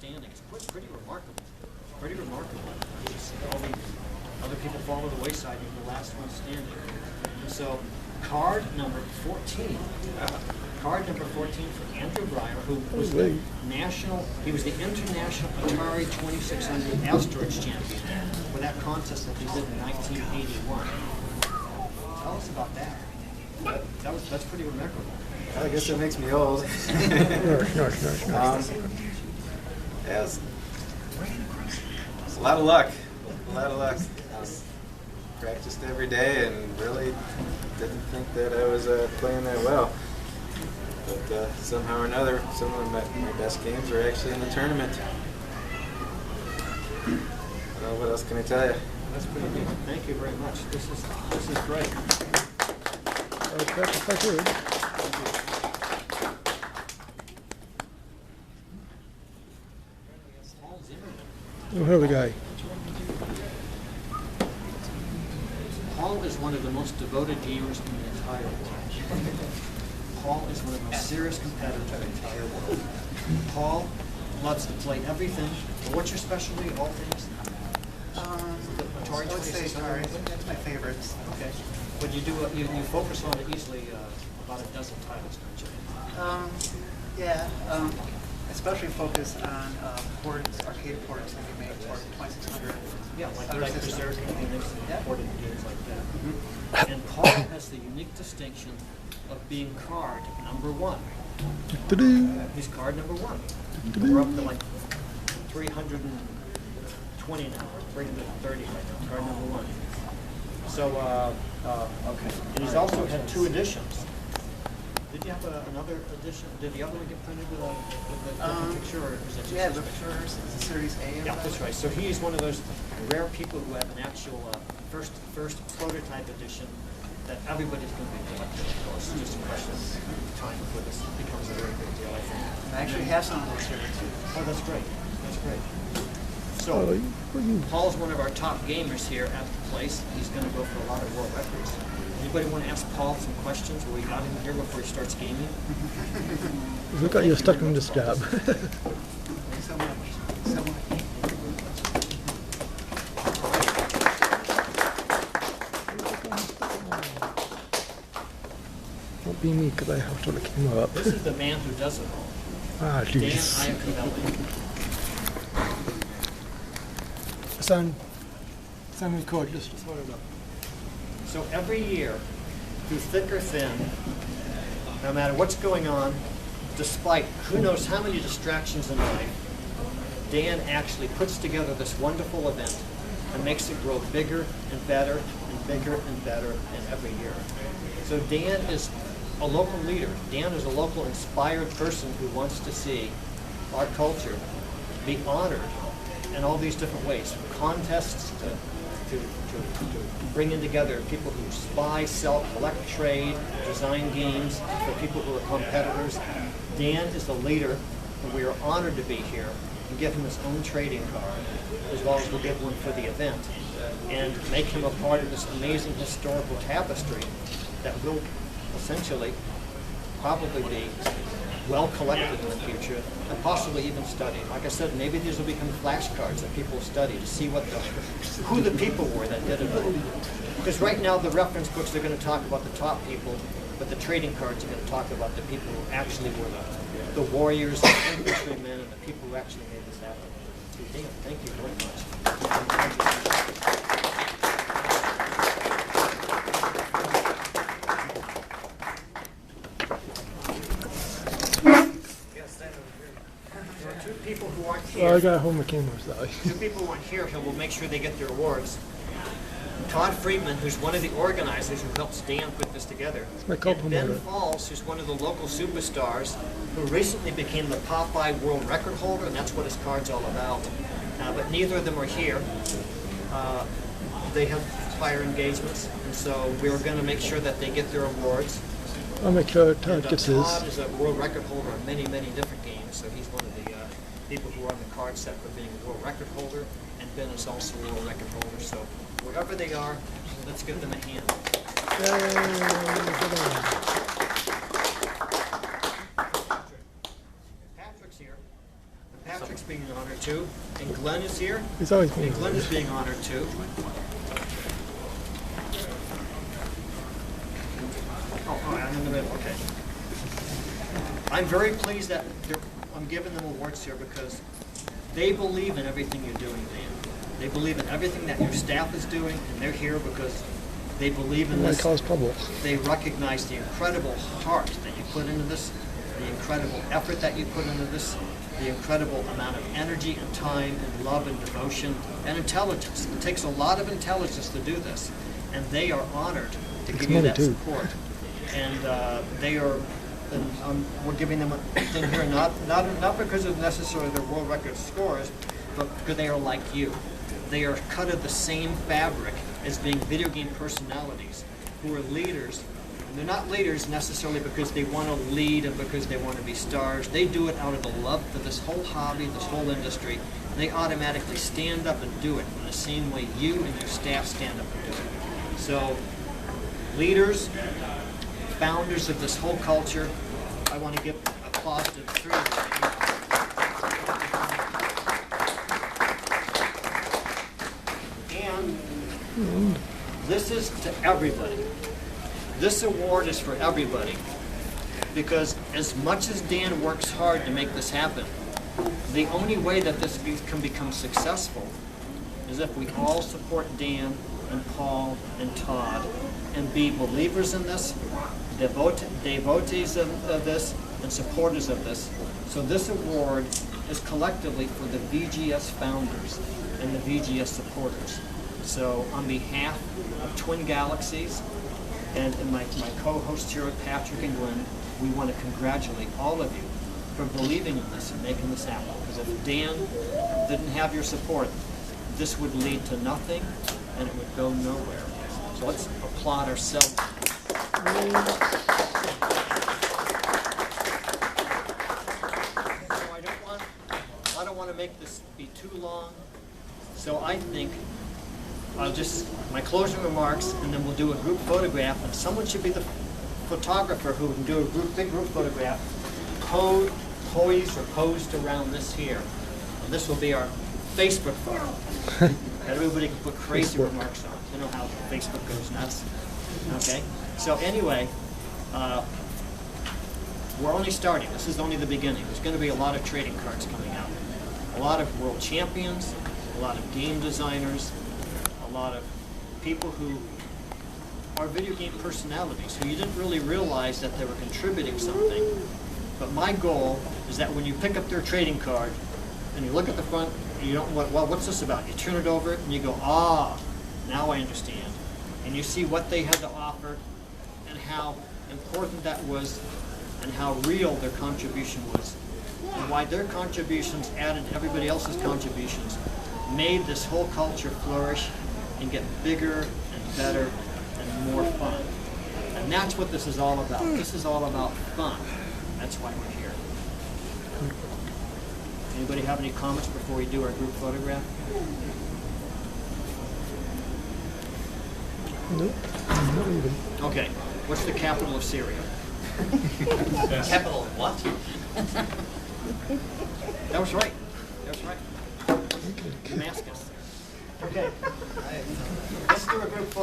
standing. It's pretty remarkable. Pretty remarkable. All the other people fall to the wayside. You're the last one standing. And so, card number 14. Card number 14 for Andrew Breyer, who was the he was the international Atari 2600 Asteroids champion for that contest that he did in 1981. Tell us about that. That's pretty remarkable. I guess it makes me old. Yeah, it's a lot of luck. A lot of luck. Practiced every day and really didn't think that I was playing that well. But somehow or another, some of my best games are actually in the tournament. Well, what else can I tell you? That's pretty good. Thank you very much. This is great. Paul Zimmerman. Oh, here we go. Paul is one of the most devoted gamers in the entire world. Paul is one of the most serious competitors in the entire world. Paul loves to play everything. But what's your specialty? All things? Atari I would say 2600? Atari. That's my favorite. Okay. But you you focus on it easily about a dozen titles, don't you? Yeah. Especially focus on ports, arcade ports that we make for 2600. Yeah, like Other systems. Berserk and Phoenix and Yeah. ported games like that. And Paul has the unique distinction of being card number 1. He's card number 1. We're up to like 320 now, or 330 right now, card number 1. So, okay. And he's also had 2 editions. Did you have another edition? Did the other one get printed with a different picture, or was it just Yeah, this the picture? picture is a Series A. Yeah, that's right. So he's one of those rare people who have an actual first prototype edition that everybody's going to be collecting. Of course, it's just a question of time before this becomes a very big deal, I think. I actually have some of those here too. Oh, that's great. That's great. So, Paul's one of our top gamers here at the place. He's going to go for a lot of world records. Anybody want to ask Paul some questions while we got him here before he starts gaming? Look at you stuck in this job. Thanks so much. So much. Won't be me because I have to look him up. This is the man who does it all. Ah, Dan jeez. Iacovelli. Sound record, just hold it up. So every year, through thick or thin, no matter what's going on, despite who knows how many distractions in life, Dan actually puts together this wonderful event and makes it grow bigger and better and bigger and better in every year. So Dan is a local leader. Dan is a local inspired person who wants to see our culture be honored in all these different ways, from contests to bringing together people who spy, sell, collect, trade, design games, for people who are competitors. Dan is the leader, and we are honored to be here and give him his own trading card, as well as we'll give one for the event, and make him a part of this amazing historical tapestry that will essentially probably be well collected in the future and possibly even studied. Like I said, maybe these will become flashcards that people study to see who the people were that did it all. Because right now the reference books are going to talk about the top people, but the trading cards are going to talk about the people who actually were the warriors, the infantrymen, and the people who actually made this happen. So Dan, thank you very much. People who aren't here. Well, I got home with cameras though. 2 people who aren't here who will make sure they get their awards. Todd Friedman, who's one of the organizers who helps Dan put this together. my And co-promoter. Ben Falls, who's one of the local superstars who recently became the Popeye world record holder, and that's what his card's all about. But neither of them are here. They have prior engagements, and so we're going to make sure that they get their awards. I'll make sure And, Todd gets his. Todd is a world record holder in many, many different games, so he's one of the people who are on the card set for being a world record holder, and Ben is also a world record holder. So wherever they are, let's give them a hand. Patrick's here. And Patrick Patrick's being honored too, and Glenn is here. He's always been. And Glenn is being honored too. Oh, I'm in the middle, okay. I'm very pleased that I'm giving them awards here because they believe in everything you're doing, Dan. They believe in everything that your staff is doing, and they're here because they believe in Might this. cause trouble. They recognize the incredible heart that you put into this, the incredible effort that you put into this, the incredible amount of energy and time and love and devotion and intelligence. It takes a lot of intelligence to do this, and they are honored to give you money, that too. support. And they are, and we're giving them a thing here, not because of necessarily their world record scores, but because they are like you. They are cut of the same fabric as being video game personalities who are leaders. And they're not leaders necessarily because they want to lead and because they want to be stars. They do it out of the love for this whole hobby, this whole industry. And they automatically stand up and do it in the same way you and your staff stand up and do it. So, leaders, founders of this whole culture, I want to give applause to the three of you. And this is to everybody. This award is for everybody. Because as much as Dan works hard to make this happen, the only way that this can become successful is if we all support Dan and Paul and Todd and be believers in this, devotees of this, and supporters of this. So this award is collectively for the VGS founders and the VGS supporters. So on behalf of Twin Galaxies and my co-hosts here, Patrick and Glenn, we want to congratulate all of you for believing in this and making this happen. Because if Dan didn't have your support, this would lead to nothing and it would go nowhere. So let's applaud ourselves. So I don't want to make this be too long. So I think I'll just, my closing remarks, and then we'll do a group photograph, and someone should be the photographer who can do a big group photograph, poised or posed around this here. And this will be our Facebook photo. Everybody can put crazy remarks on. You know how Facebook goes nuts. Okay? So anyway, we're only starting. This is only the beginning. There's going to be a lot of trading cards coming out. A lot of world champions, a lot of game designers, a lot of people who are video game personalities who you didn't really realize that they were contributing something. But my goal is that when you pick up their trading card and you look at the front, you don't, well, what's this about? You turn it over and you go, ah, now I understand. And you see what they had to offer and how important that was and how real their contribution was and why their contributions added to everybody else's contributions made this whole culture flourish and get bigger and better and more fun. And that's what this is all about. This is all about fun. That's why we're here. Anybody have any comments before we do our group photograph? Nope. Not even. Okay. What's the capital of Syria? Capital what? That was right. That was right. Damascus. Okay. Let's do a group photo.